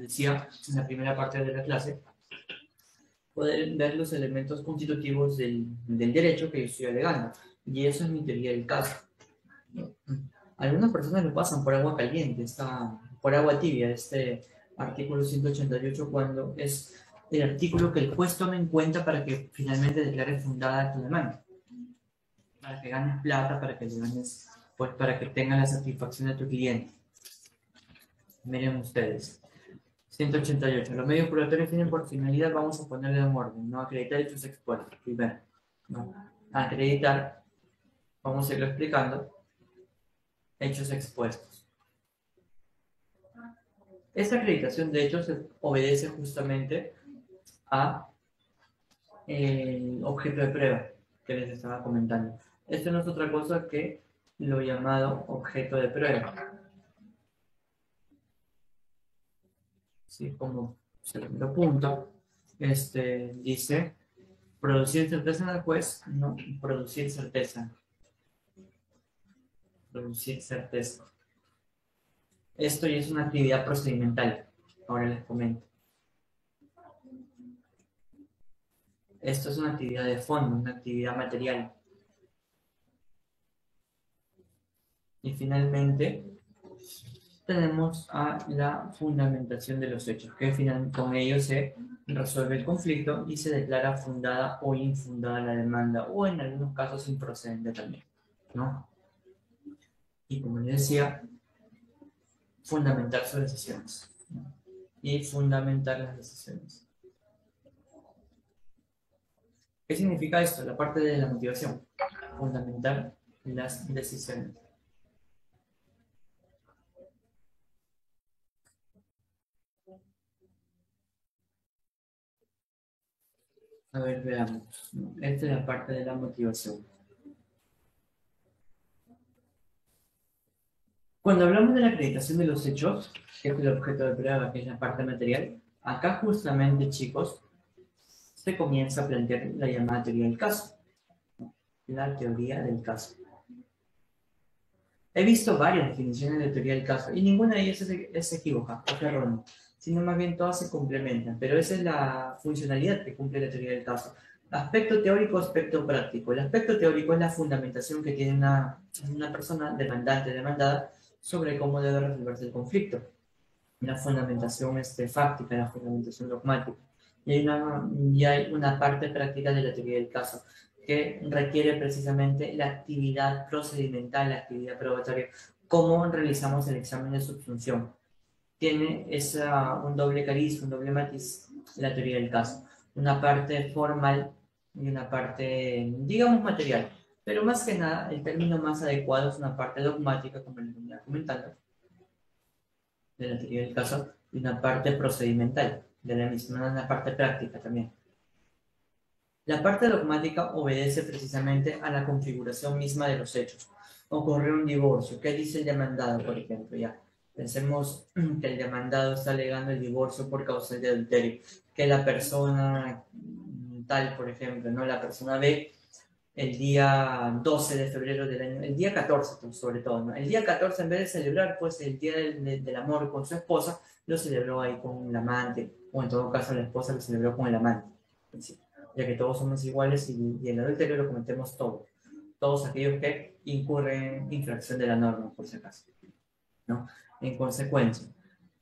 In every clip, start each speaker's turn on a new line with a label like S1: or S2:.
S1: decía en la primera parte de la clase, poder ver los elementos constitutivos del derecho que yo estoy alegando. Y eso es mi teoría del caso. Algunas personas lo pasan por agua caliente, por agua tibia, este artículo 188, cuando es el artículo que el juez toma en cuenta para que finalmente declare fundada tu demanda. Para que ganes plata, para que ganes, pues para que tengas la satisfacción de tu cliente. Miren ustedes. 188. Los medios probatorios tienen por finalidad, vamos a ponerle en orden, ¿no? Acreditar hechos expuestos. Primero, ¿no? Acreditar, vamos a irlo explicando, hechos expuestos. Esta acreditación de hechos obedece justamente a el objeto de prueba que les estaba comentando. Esto no es otra cosa que lo llamado objeto de prueba. ¿Sí? Como segundo punto, dice producir certeza en el juez, no, producir certeza. Producir certeza. Esto ya es una actividad procedimental. Ahora les comento. Esto es una actividad de fondo, una actividad material. Y finalmente tenemos a la fundamentación de los hechos, que con ello se resuelve el conflicto y se declara fundada o infundada la demanda, o en algunos casos improcedente también, ¿no? Y como les decía, fundamentar sus decisiones, ¿no? Y fundamentar las decisiones. ¿Qué significa esto? La parte de la motivación. Fundamentar las decisiones. A ver, veamos. Esta es la parte de la motivación. Cuando hablamos de la acreditación de los hechos, que es el objeto de prueba, que es la parte material, acá justamente, chicos, se comienza a plantear la llamada teoría del caso. La teoría del caso. He visto varias definiciones de teoría del caso y ninguna de ellas es equivocada, es errónea, sino más bien todas se complementan, pero esa es la funcionalidad que cumple la teoría del caso. Aspecto teórico, aspecto práctico. El aspecto teórico es la fundamentación que tiene una persona demandante, demandada, sobre cómo debe resolverse el conflicto. La fundamentación fáctica, la fundamentación dogmática. Y hay una parte práctica de la teoría del caso que requiere precisamente la actividad procedimental, la actividad probatoria, cómo realizamos el examen de subsunción. Tiene un doble cariz, un doble matiz, la teoría del caso. Una parte formal y una parte, digamos, material. Pero más que nada, el término más adecuado es una parte dogmática, como les venía comentando, de la teoría del caso, y una parte procedimental de la misma, una parte práctica también. La parte dogmática obedece precisamente a la configuración misma de los hechos. Ocurre un divorcio. ¿Qué dice el demandado, por ejemplo? Ya, pensemos que el demandado está alegando el divorcio por causa de adulterio. Que la persona tal, por ejemplo, ¿no? La persona B, el día 12 de febrero del año, el día 14 sobre todo, ¿no? El día 14, en vez de celebrar pues el día del amor con su esposa, lo celebró ahí con el amante, o en todo caso la esposa lo celebró con el amante, ¿sí? Ya que todos somos iguales y el adulterio lo cometemos todos aquellos que incurren en infracción de la norma, por si acaso, ¿no? En consecuencia,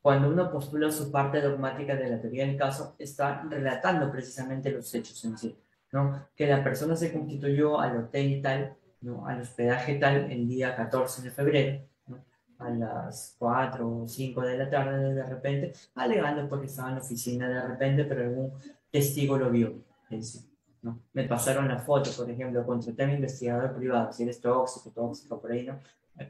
S1: cuando uno postula su parte dogmática de la teoría del caso, está relatando precisamente los hechos en sí, ¿no? Que la persona se constituyó al hotel tal, ¿no? Al hospedaje tal el día 14 de febrero, ¿no? A las 4 o 5 de la tarde de repente, alegando porque estaba en la oficina de repente, pero algún testigo lo vio en sí, ¿no? Me pasaron la foto, por ejemplo, contraté a un investigador privado, si eres tóxico por ahí, ¿no?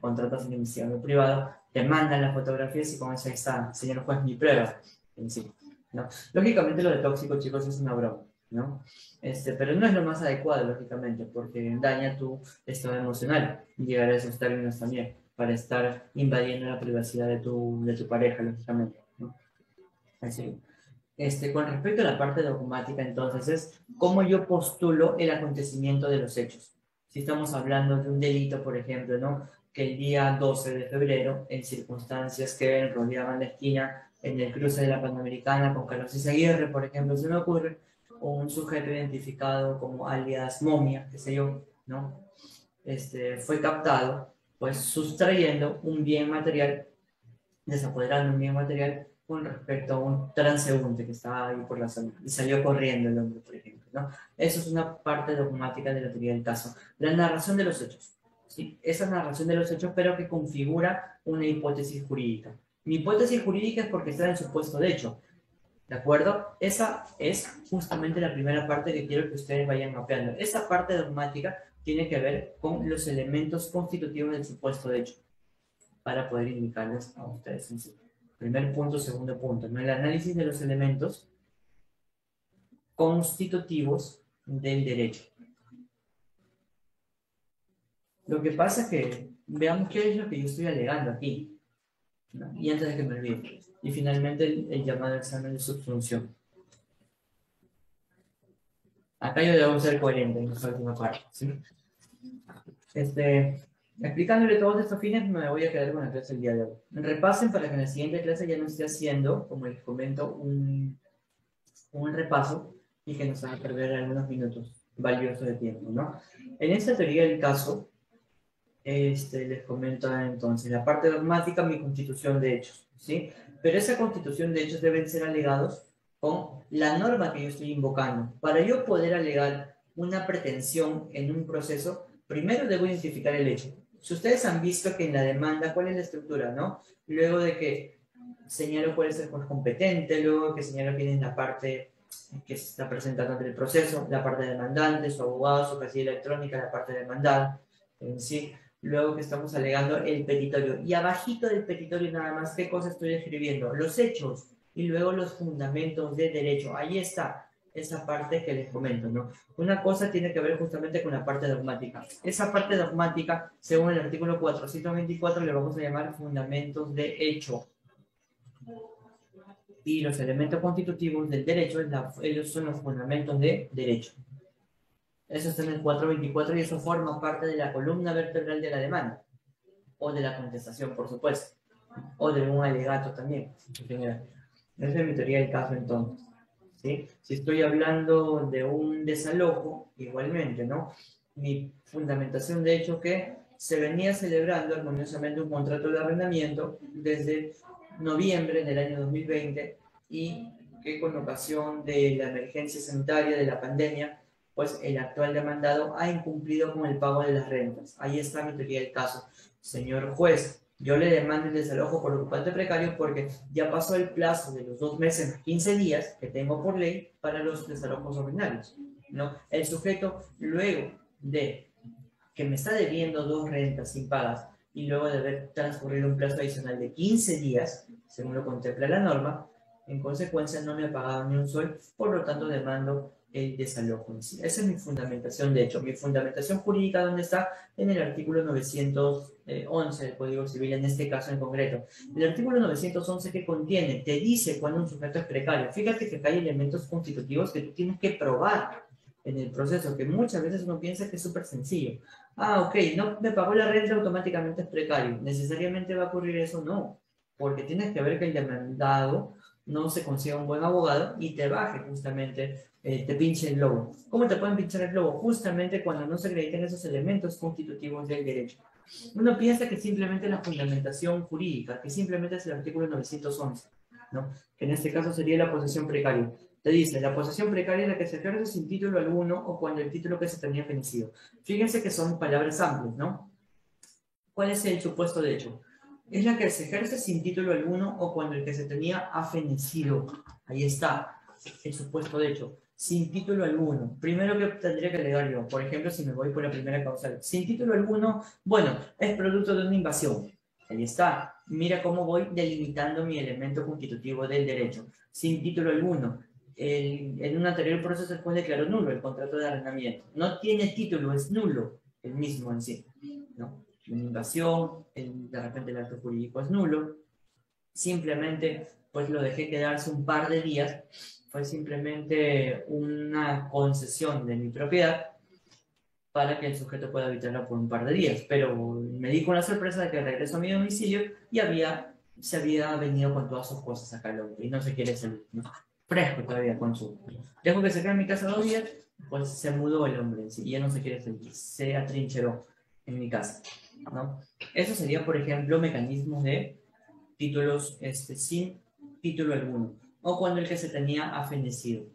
S1: Contratas a un investigador privado, te mandan las fotografías y con eso ahí está, señor juez, mi prueba en sí, ¿no? Lógicamente lo de tóxico, chicos, es una broma, ¿no? Pero no es lo más adecuado, lógicamente, porque daña tu estado emocional y llegar a esos términos también, para estar invadiendo la privacidad de tu pareja, lógicamente, ¿no? Así. Con respecto a la parte dogmática, entonces, es cómo yo postulo el acontecimiento de los hechos. Si estamos hablando de un delito, por ejemplo, ¿no? Que el día 12 de febrero, en circunstancias que rodeaban la esquina, en el cruce de la Panamericana con Carlos Izaguirre, por ejemplo, se me ocurre, o un sujeto identificado como alias Momia, qué sé yo, ¿no? Fue captado, pues sustrayendo un bien material, desapoderando un bien material con respecto a un transeúnte que estaba ahí por la zona y salió corriendo el hombre, por ejemplo, ¿no? Eso es una parte dogmática de la teoría del caso. La narración de los hechos, ¿sí? Esa narración de los hechos, pero que configura una hipótesis jurídica. Mi hipótesis jurídica es porque está en supuesto de hecho, ¿de acuerdo? Esa es justamente la primera parte que quiero que ustedes vayan mapeando. Esa parte dogmática tiene que ver con los elementos constitutivos del supuesto de hecho, para poder indicarles a ustedes en sí. Primer punto, segundo punto, ¿no? El análisis de los elementos constitutivos del derecho. Lo que pasa es que veamos qué es lo que yo estoy alegando aquí, ¿no? Y antes de que me olvide. Y finalmente el llamado examen de subsunción. Acá yo debo ser coherente en esta última parte, ¿sí? Explicándole todos estos fines, me voy a quedar con la clase el día de hoy. Repasen para que en la siguiente clase ya no esté haciendo, como les comento, un repaso y que nos haga perder algunos minutos valiosos de tiempo, ¿no? En esta teoría del caso, les comento entonces la parte dogmática, mi constitución de hechos, ¿sí? Pero esa constitución de hechos deben ser alegados con la norma que yo estoy invocando. Para yo poder alegar una pretensión en un proceso, primero debo identificar el hecho. Si ustedes han visto que en la demanda, ¿cuál es la estructura, no? Luego de que señalo cuál es el juez competente, luego que señalo quién es la parte que se está presentando ante el proceso, la parte demandante, su abogado, su casilla electrónica, la parte demandada, en sí. Luego que estamos alegando el petitorio. Y abajito del petitorio nada más, ¿qué cosa estoy escribiendo? Los hechos y luego los fundamentos de derecho. Ahí está esa parte que les comento, ¿no? Una cosa tiene que ver justamente con la parte dogmática. Esa parte dogmática, según el artículo 424, le vamos a llamar fundamentos de hecho. Y los elementos constitutivos del derecho, ellos son los fundamentos de derecho. Eso está en el 424 y eso forma parte de la columna vertebral de la demanda. O de la contestación, por supuesto. O de un alegato también. Esa es mi teoría del caso entonces. ¿Sí? Si estoy hablando de un desalojo, igualmente, ¿no? Mi fundamentación de hecho que se venía celebrando armoniosamente un contrato de arrendamiento desde noviembre del año 2020 y que con ocasión de la emergencia sanitaria de la pandemia, pues el actual demandado ha incumplido con el pago de las rentas. Ahí está mi teoría del caso. Señor juez, yo le demando el desalojo por ocupante precario porque ya pasó el plazo de los 2 meses, 15 días que tengo por ley para los desalojos ordinarios, ¿no? El sujeto, luego de que me está debiendo 2 rentas sin pagas y luego de haber transcurrido un plazo adicional de 15 días, según lo contempla la norma, en consecuencia no me ha pagado ni un sol, por lo tanto demando el desalojo en sí. Esa es mi fundamentación, de hecho. Mi fundamentación jurídica, ¿dónde está? En el artículo 911 del Código Civil, en este caso en concreto. El artículo 911 que contiene, te dice cuando un sujeto es precario. Fíjate que acá hay elementos constitutivos que tú tienes que probar en el proceso, que muchas veces uno piensa que es súper sencillo. Ah, ok, no me pagó la renta, automáticamente es precario. ¿Necesariamente va a ocurrir eso? No, porque tienes que ver que el demandado no se consiga un buen abogado y te baje justamente, te pinche el globo. ¿Cómo te pueden pinchar el globo? Justamente cuando no se acreditan esos elementos constitutivos del derecho. Uno piensa que simplemente la fundamentación jurídica, que simplemente es el artículo 911, ¿no? Que en este caso sería la posesión precaria. Te dice, la posesión precaria es la que se ejerce sin título alguno o cuando el título que se tenía vencido. Fíjense que son palabras amplias, ¿no? ¿Cuál es el supuesto de hecho? Es la que se ejerce sin título alguno o cuando el que se tenía ha fenecido. Ahí está, el supuesto de hecho. Sin título alguno. Primero que tendría que alegar yo, por ejemplo, si me voy por la primera causal. Sin título alguno, bueno, es producto de una invasión. Ahí está. Mira cómo voy delimitando mi elemento constitutivo del derecho. Sin título alguno. En un anterior proceso el juez declaró nulo el contrato de arrendamiento. No tiene título, es nulo el mismo en sí, ¿no? Una invasión, de repente el acto jurídico es nulo, simplemente pues lo dejé quedarse un par de días, fue simplemente una concesión de mi propiedad para que el sujeto pueda habitarla por un par de días, pero me di con la sorpresa de que regreso a mi domicilio y había se había venido con todas sus cosas acá al hombre y no se quiere salir, ¿no? Fresco todavía con su... Dejo que se quede en mi casa 2 días, pues se mudó el hombre en sí, y ya no se quiere salir, se atrincheró en mi casa, ¿no? Eso sería, por ejemplo, mecanismos de títulos sin título alguno, o cuando el que se tenía ha fenecido.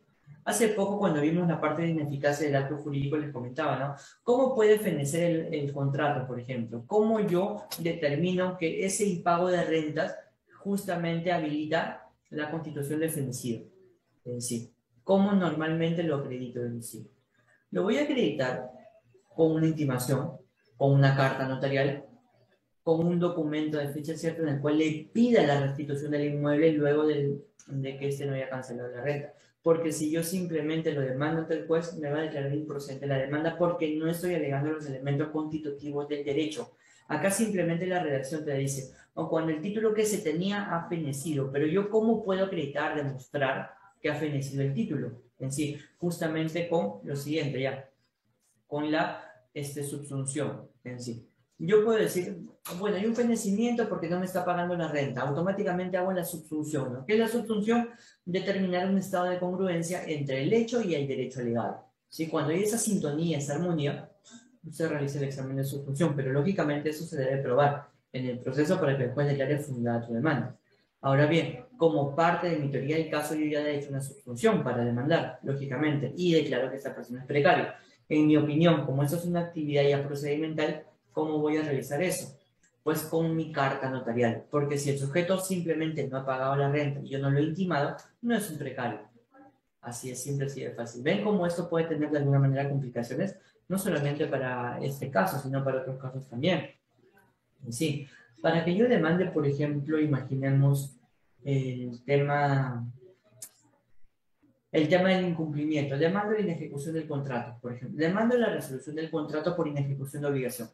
S1: Hace poco, cuando vimos la parte de ineficacia del acto jurídico, les comentaba, ¿no? ¿Cómo puede fenecer el contrato, por ejemplo? ¿Cómo yo determino que ese impago de rentas justamente habilita la constitución de fenecido? En sí. ¿Cómo normalmente lo acredito en sí? Lo voy a acreditar con una intimación, con una carta notarial, con un documento de fecha cierta en el cual le pida la restitución del inmueble luego de que éste no haya cancelado la renta. Porque si yo simplemente lo demando ante el juez, me va a declarar improcedente la demanda porque no estoy alegando los elementos constitutivos del derecho. Acá simplemente la redacción te dice, o cuando el título que se tenía ha fenecido, pero yo ¿cómo puedo acreditar, demostrar que ha fenecido el título? En sí, justamente con lo siguiente ya, con la subsunción en sí. Yo puedo decir, bueno, hay un fenecimiento porque no me está pagando la renta. Automáticamente hago la subsunción, ¿no? ¿Qué es la subsunción? Determinar un estado de congruencia entre el hecho y el derecho legal. ¿Sí? Cuando hay esa sintonía, esa armonía, se realiza el examen de subsunción, pero lógicamente eso se debe probar en el proceso para que el juez declare fundada tu demanda. Ahora bien, como parte de mi teoría del caso, yo ya he hecho una subsunción para demandar, lógicamente, y declaro que esta persona es precaria. En mi opinión, como eso es una actividad ya procedimental, ¿cómo voy a realizar eso? Pues con mi carta notarial, porque si el sujeto simplemente no ha pagado la renta y yo no lo he intimado, no es un precario. Así es simple, así de fácil. ¿Ven cómo esto puede tener de alguna manera complicaciones? No solamente para este caso, sino para otros casos también. Sí, para que yo demande, por ejemplo, imaginemos el tema del incumplimiento. Demando la inejecución del contrato, por ejemplo. Demando la resolución del contrato por inejecución de obligación.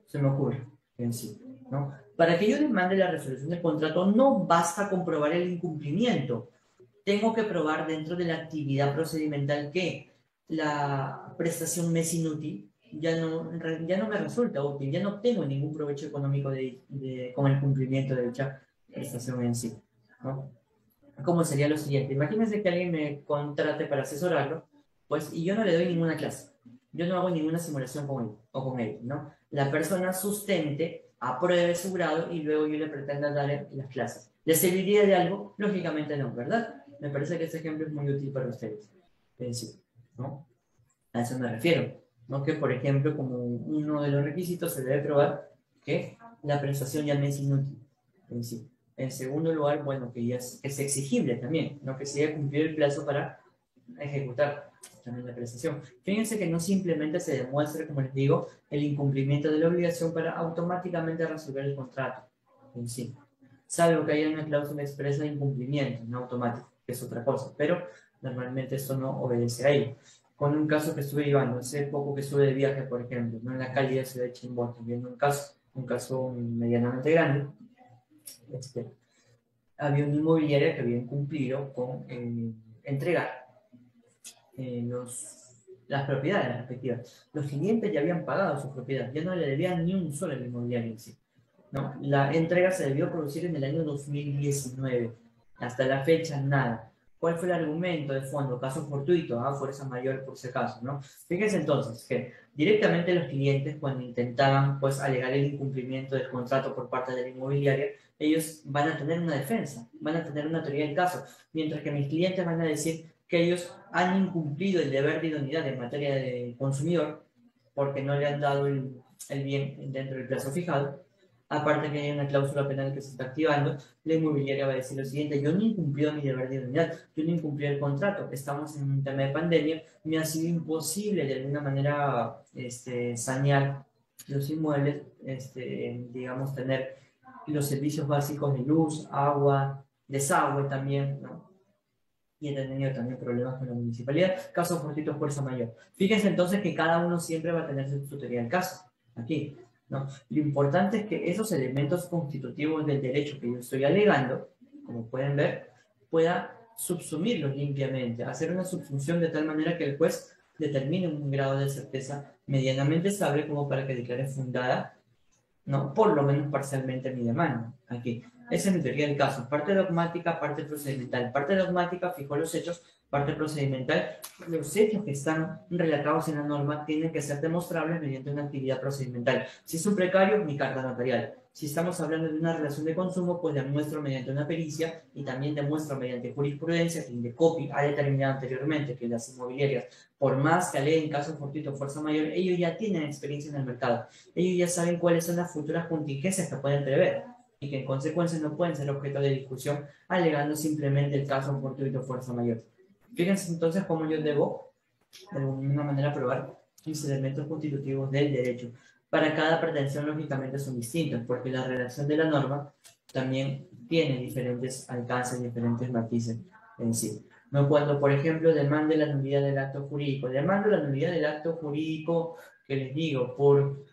S1: Se me ocurre en sí, ¿no? Para que yo demande la resolución del contrato, no basta con probar el incumplimiento. Tengo que probar dentro de la actividad procedimental que la prestación me es inútil, ya no me resulta útil, ya no obtengo ningún provecho económico con el cumplimiento de dicha prestación en sí, ¿no? ¿Cómo sería lo siguiente? Imagínense que alguien me contrate para asesorarlo, pues, y yo no le doy ninguna clase. Yo no hago ninguna simulación con él o con él, ¿no? La persona sustente, apruebe su grado y luego yo le pretenda darle las clases. ¿Le serviría de algo? Lógicamente no, ¿verdad? Me parece que este ejemplo es muy útil para ustedes. Sí, ¿no? A eso me refiero, ¿no? Que, por ejemplo, como uno de los requisitos se debe probar que la prestación ya me es inútil en sí. En segundo lugar, bueno, que ya es exigible también, ¿no? Que se haya cumplido el plazo para ejecutar también la prestación. Fíjense que no simplemente se demuestre, como les digo, el incumplimiento de la obligación para automáticamente resolver el contrato en sí. Salvo que haya una cláusula expresa de incumplimiento, no automático, que es otra cosa, pero normalmente esto no obedece a ello. Con un caso que estuve llevando, hace poco que estuve de viaje, por ejemplo, ¿no? En la cálida ciudad de Chimbote, viendo un caso medianamente grande, había una inmobiliaria que había incumplido con entregar las propiedades respectivas. Los clientes ya habían pagado su propiedad, ya no le debían ni un solo al inmobiliario en sí, ¿no? La entrega se debió producir en el año 2019. Hasta la fecha, nada. ¿Cuál fue el argumento de fondo? Caso fortuito, fuerza mayor por si acaso, ¿no? Fíjense entonces que directamente los clientes, cuando intentaban pues alegar el incumplimiento del contrato por parte de la inmobiliaria, ellos van a tener una defensa, van a tener una teoría del caso, mientras que mis clientes van a decir que ellos han incumplido el deber de idoneidad en materia de consumidor porque no le han dado el bien dentro del plazo fijado. Aparte que hay una cláusula penal que se está activando, la inmobiliaria va a decir lo siguiente: yo no he incumplido mi deber de idoneidad, yo no incumplí el contrato, estamos en un tema de pandemia, me ha sido imposible de alguna manera sanear los inmuebles, digamos, tener los servicios básicos de luz, agua, desagüe también, ¿no? Y he tenido también problemas con la municipalidad, caso fortuito fuerza mayor. Fíjense entonces que cada uno siempre va a tener su teoría del caso, aquí, ¿no? Lo importante es que esos elementos constitutivos del derecho que yo estoy alegando, como pueden ver, pueda subsumirlos limpiamente, hacer una subsunción de tal manera que el juez determine un grado de certeza medianamente estable como para que declare fundada, ¿no? Por lo menos parcialmente mi demanda, aquí. Esa es mi teoría del caso. Parte dogmática, parte procedimental. Parte dogmática fijó los hechos, parte procedimental. Los hechos que están relatados en la norma tienen que ser demostrables mediante una actividad procedimental. Si es un precario, mi carta notarial. Si estamos hablando de una relación de consumo, pues demuestro mediante una pericia y también demuestro mediante jurisprudencia, que Indecopi ha determinado anteriormente que las inmobiliarias, por más que aleguen caso fortuito o fuerza mayor, ellos ya tienen experiencia en el mercado. Ellos ya saben cuáles son las futuras contingencias que pueden prever y que en consecuencia no pueden ser objeto de discusión alegando simplemente el caso fortuito o fuerza mayor. Fíjense entonces cómo yo debo, de alguna manera, probar mis elementos constitutivos del derecho. Para cada pretensión, lógicamente, son distintos, porque la redacción de la norma también tiene diferentes alcances, diferentes matices en sí. No, cuando, por ejemplo, demande la nulidad del acto jurídico, demando la nulidad del acto jurídico que les digo, por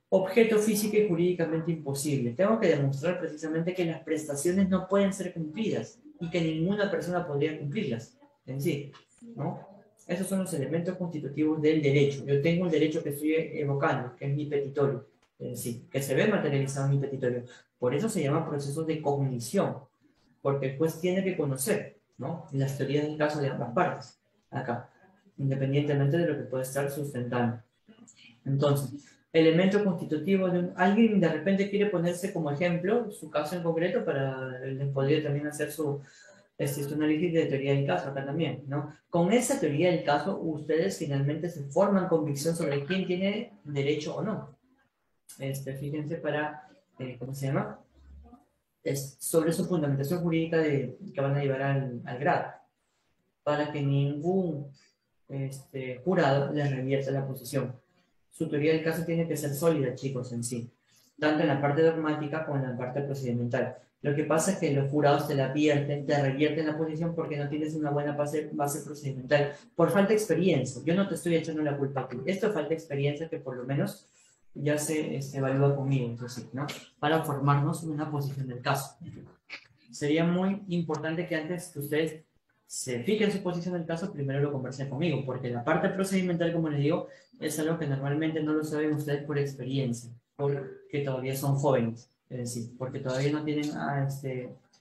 S1: objeto físico y jurídicamente imposible. Tengo que demostrar precisamente que las prestaciones no pueden ser cumplidas y que ninguna persona podría cumplirlas en sí, ¿no? Esos son los elementos constitutivos del derecho. Yo tengo un derecho que estoy evocando, que es mi petitorio, en sí, que se ve materializado en mi petitorio. Por eso se llama proceso de cognición, porque el juez tiene que conocer, ¿no?, las teorías del caso de ambas partes, acá, independientemente de lo que pueda estar sustentando. Entonces, elemento constitutivo de alguien de repente quiere ponerse como ejemplo su caso en concreto para les podría también hacer su análisis de teoría del caso acá también, ¿no? Con esa teoría del caso ustedes finalmente se forman convicción sobre quién tiene derecho o no. Fíjense para, ¿cómo se llama? Es sobre su fundamentación jurídica que van a llevar al grado, para que ningún jurado les revierta la posición. Su teoría del caso tiene que ser sólida, chicos, en sí, tanto en la parte dogmática como en la parte procedimental. Lo que pasa es que los jurados te la vierten, te revierten la posición porque no tienes una buena base procedimental, por falta de experiencia. Yo no te estoy echando la culpa a ti. Esto es falta de experiencia que por lo menos ya se evalúa conmigo, entonces, ¿no?, para formarnos una posición del caso. Sería muy importante que antes que ustedes se fijen su posición del caso, primero lo conversen conmigo, porque la parte procedimental, como les digo, es algo que normalmente no lo saben ustedes por experiencia, porque todavía son jóvenes, es decir, porque todavía no tienen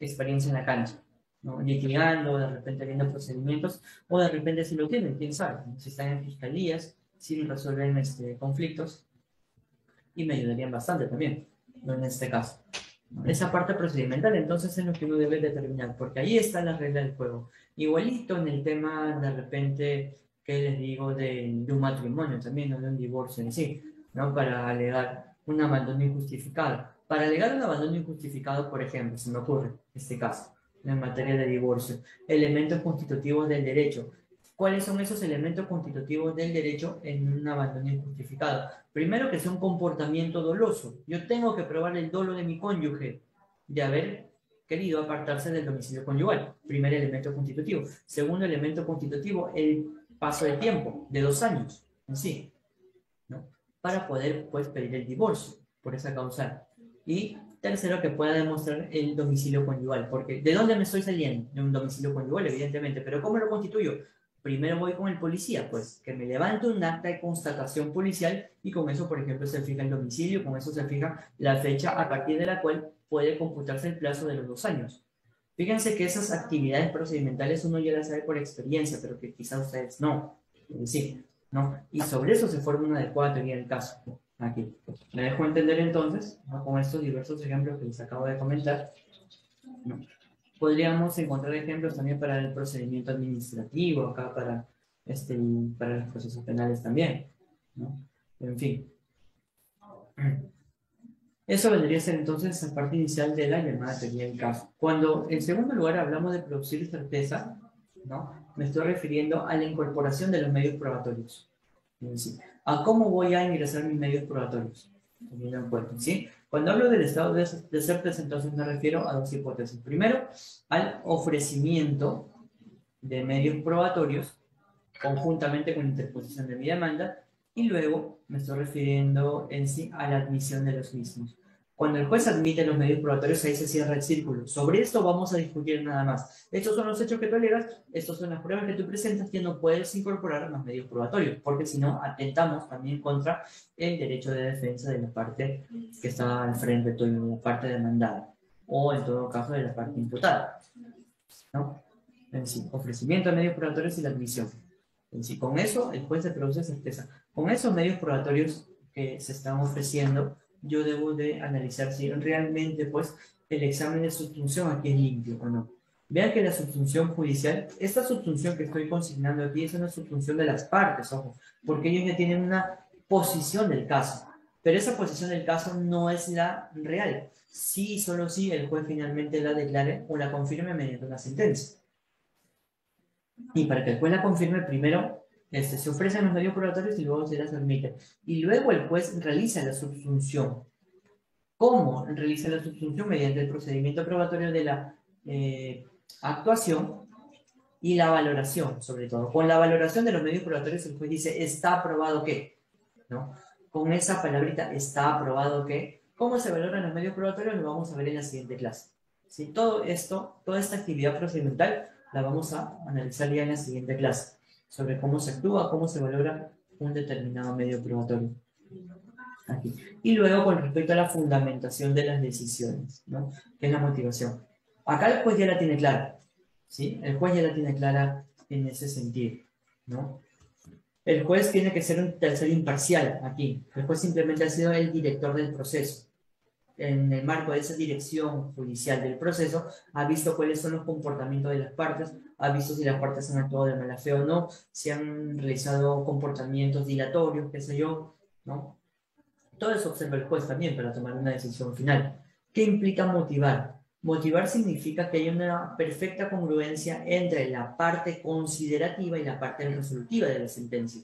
S1: experiencia en la cancha, ¿no?, litigando, de repente viendo procedimientos, o de repente si lo tienen, quién sabe, si están en fiscalías, si resuelven conflictos, y me ayudarían bastante también, ¿no?, en este caso. Esa parte procedimental, entonces, es lo que uno debe determinar, porque ahí está la regla del juego. Igualito en el tema, de repente, que les digo, de un matrimonio también, o de un divorcio en sí, ¿no?, para alegar un abandono injustificado. Para alegar un abandono injustificado, por ejemplo, se me ocurre este caso, en materia de divorcio, elementos constitutivos del derecho. ¿Cuáles son esos elementos constitutivos del derecho en un abandono injustificado? Primero, que sea un comportamiento doloso. Yo tengo que probar el dolo de mi cónyuge de haber querido apartarse del domicilio conyugal. Primer elemento constitutivo. Segundo elemento constitutivo, el paso de tiempo, de 2 años en sí, ¿no?, para poder, pues, pedir el divorcio por esa causa. Y tercero, que pueda demostrar el domicilio conyugal, porque ¿de dónde me estoy saliendo? De un domicilio conyugal, evidentemente, pero ¿cómo lo constituyo? Primero voy con el policía, pues, que me levante un acta de constatación policial y con eso, por ejemplo, se fija el domicilio, con eso se fija la fecha a partir de la cual puede computarse el plazo de los 2 años. Fíjense que esas actividades procedimentales uno ya las sabe por experiencia, pero que quizás ustedes no. Es decir, ¿no? Y sobre eso se forma una adecuada teoría del caso. Aquí. Me dejo entender entonces, ¿no?, con estos diversos ejemplos que les acabo de comentar, ¿no? Podríamos encontrar ejemplos también para el procedimiento administrativo, acá para los procesos penales también, ¿no? En fin. Eso vendría a ser entonces la parte inicial de la llamada teoría del caso. Cuando en segundo lugar hablamos de producir certeza, ¿no?, me estoy refiriendo a la incorporación de los medios probatorios. Es decir, a cómo voy a ingresar mis medios probatorios. Teniendo en cuenta, ¿sí? Cuando hablo del estado de certeza, entonces me refiero a 2 hipótesis. Primero, al ofrecimiento de medios probatorios conjuntamente con la interposición de mi demanda, y luego me estoy refiriendo en sí a la admisión de los mismos. Cuando el juez admite los medios probatorios, ahí se cierra el círculo. Sobre esto vamos a discutir nada más. Estos son los hechos que tú alegas, estos son las pruebas que tú presentas, que no puedes incorporar más medios probatorios, porque si no, atentamos también contra el derecho de defensa de la parte que está al frente tuyo, la parte demandada. o en todo caso de la parte imputada, ¿no? En sí, ofrecimiento de medios probatorios y la admisión. En sí, con eso el juez se produce certeza. Con esos medios probatorios que se están ofreciendo, yo debo de analizar si realmente pues el examen de subsunción aquí es limpio o no. Vean que la subsunción judicial, esta subsunción que estoy consignando aquí es una subsunción de las partes, ojo, porque ellos ya tienen una posición del caso, pero esa posición del caso no es la real. Sí, solo si el juez finalmente la declare o la confirme mediante una sentencia. Y para que el juez la confirme, primero se ofrecen los medios probatorios y luego se las admite. Y luego el juez realiza la subsunción. ¿Cómo realiza la subsunción? Mediante el procedimiento probatorio de la actuación y la valoración, sobre todo. Con la valoración de los medios probatorios, el juez dice, ¿está aprobado qué? ¿No? Con esa palabrita, ¿está aprobado qué? ¿Cómo se valoran los medios probatorios? Lo vamos a ver en la siguiente clase. ¿Sí? Todo esto, toda esta actividad procedimental, la vamos a analizar ya en la siguiente clase, sobre cómo se actúa, cómo se valora un determinado medio probatorio. Aquí. Y luego con respecto a la fundamentación de las decisiones, ¿no? Que es la motivación. Acá el juez ya la tiene clara, ¿sí? El juez ya la tiene clara en ese sentido, ¿no? El juez tiene que ser un tercero imparcial aquí. El juez simplemente ha sido el director del proceso. En el marco de esa dirección judicial del proceso, ha visto cuáles son los comportamientos de las partes, ha visto si las partes han actuado de mala fe o no, si han realizado comportamientos dilatorios, qué sé yo, ¿no? Todo eso observa el juez también para tomar una decisión final. ¿Qué implica motivar? Motivar significa que hay una perfecta congruencia entre la parte considerativa y la parte resolutiva de la sentencia.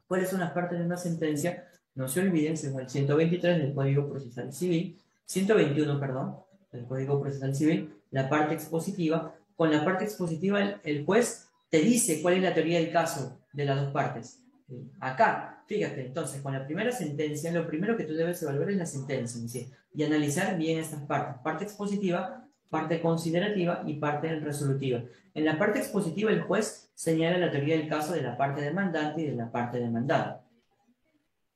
S1: ¿Cuáles son las partes de una sentencia? No se olviden, según el 123 del Código Procesal Civil, 121, perdón, del Código Procesal Civil, la parte expositiva. Con la parte expositiva, el juez te dice cuál es la teoría del caso de las dos partes. Acá, fíjate, entonces, con la primera sentencia, lo primero que tú debes evaluar es la sentencia, ¿sí? Y analizar bien estas partes. Parte expositiva, parte considerativa y parte resolutiva. En la parte expositiva, el juez señala la teoría del caso de la parte demandante y de la parte demandada.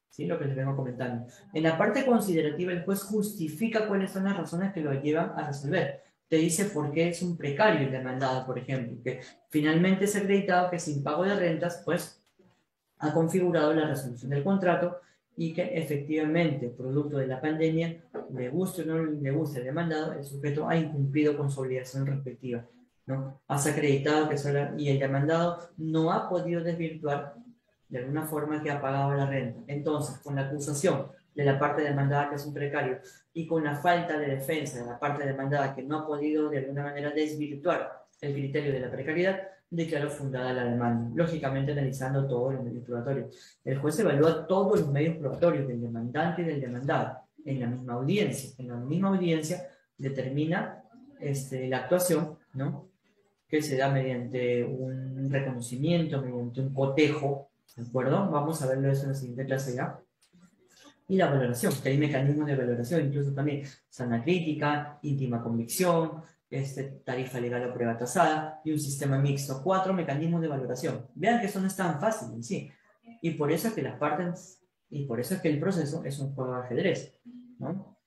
S1: ¿Sí? Lo que les vengo comentando. En la parte considerativa, el juez justifica cuáles son las razones que lo llevan a resolver. Te dice por qué es un precario el demandado, por ejemplo, que finalmente es acreditado que sin pago de rentas, pues, ha configurado la resolución del contrato y que efectivamente, producto de la pandemia, le guste o no le guste el demandado, el sujeto ha incumplido con su obligación respectiva, ¿no? Has acreditado que y el demandado no ha podido desvirtuar de alguna forma que ha pagado la renta. Entonces, con la acusación de la parte demandada que es un precario y con la falta de defensa de la parte demandada que no ha podido de alguna manera desvirtuar el criterio de la precariedad, declaró fundada la demanda, lógicamente analizando todos los medios probatorios. El juez evalúa todos los medios probatorios del demandante y del demandado en la misma audiencia. En la misma audiencia determina la actuación, ¿no? Que se da mediante un reconocimiento, mediante un cotejo, ¿de acuerdo? Vamos a verlo eso en la siguiente clase ya. Y la valoración, que hay mecanismos de valoración, incluso también sana crítica, íntima convicción, tarifa legal o prueba tasada y un sistema mixto. 4 mecanismos de valoración. Vean que eso no es tan fácil en sí. Y por eso es que las partes, y por eso es que el proceso es un juego de ajedrez, ¿no?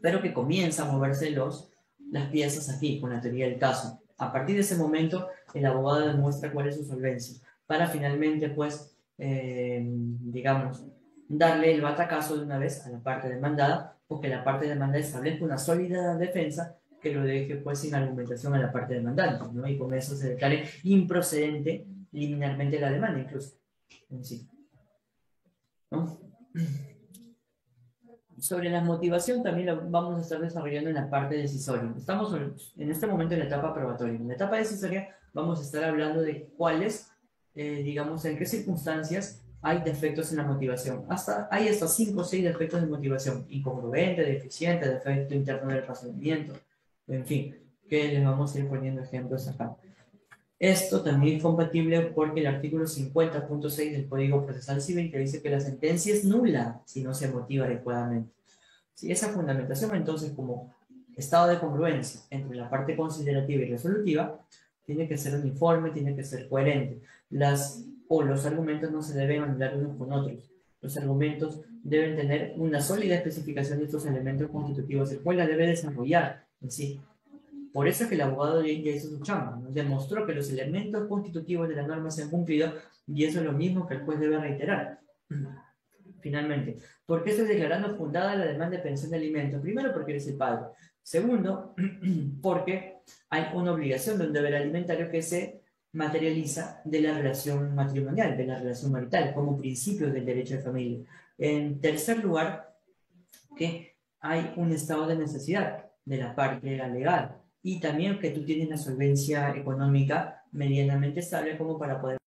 S1: Pero que comienza a moverse las piezas aquí con la teoría del caso. A partir de ese momento, el abogado demuestra cuál es su solvencia, para finalmente, pues, digamos, darle el batacazo de una vez a la parte demandada, o que la parte demandada establezca una sólida defensa que lo deje, pues, sin argumentación a la parte demandante, ¿no? Y con eso se declare improcedente liminarmente la demanda, incluso, en sí, ¿no? Sobre la motivación también lo vamos a estar desarrollando en la parte decisoria. Estamos en este momento en la etapa probatoria. En la etapa decisoria vamos a estar hablando de cuáles, digamos, en qué circunstancias hay defectos en la motivación. Hay hasta 5 o 6 defectos de motivación. Incongruente, deficiente, defecto interno del razonamiento. En fin, que les vamos a ir poniendo ejemplos acá. Esto también es compatible porque el artículo 50.6 del Código Procesal Civil que dice que la sentencia es nula si no se motiva adecuadamente. Si esa fundamentación, entonces, como estado de congruencia entre la parte considerativa y resolutiva, tiene que ser uniforme, tiene que ser coherente. Los argumentos no se deben anular unos con otros. Los argumentos deben tener una sólida especificación de estos elementos constitutivos, el cual la debe desarrollar en sí. Por eso es que el abogado ya hizo su chamba, ¿no? Demostró que los elementos constitutivos de la norma se han cumplido, y eso es lo mismo que el juez debe reiterar. Finalmente, ¿por qué estás declarando fundada la demanda de pensión de alimentos? Primero, porque eres el padre. Segundo, porque hay una obligación de un deber alimentario que se materializa de la relación matrimonial, de la relación marital, como principio del derecho de familia. En tercer lugar, que hay un estado de necesidad de la parte alegada, y también que tú tienes una solvencia económica medianamente estable como para poder